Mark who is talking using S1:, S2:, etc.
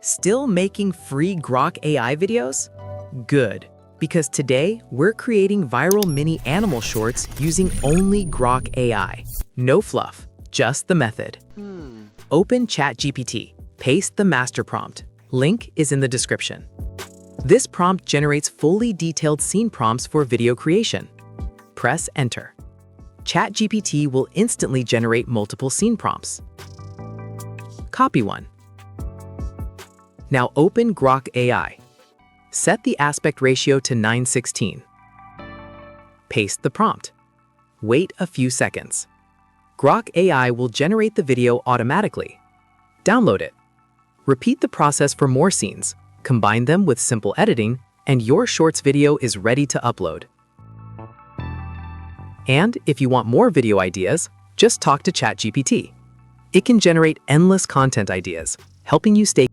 S1: Still making free Grok AI videos? Good, because today we're creating viral mini animal shorts using only Grok AI. No fluff, just the method. Open ChatGPT, paste the master prompt. Link is in the description. This prompt generates fully detailed scene prompts for video creation. Press enter. ChatGPT will instantly generate multiple scene prompts. Copy one. Now open Grok AI. Set the aspect ratio to 9:16. Paste the prompt. Wait a few seconds. Grok AI will generate the video automatically. Download it. Repeat the process for more scenes, combine them with simple editing, and your shorts video is ready to upload. And if you want more video ideas, just talk to ChatGPT. It can generate endless content ideas, helping you stay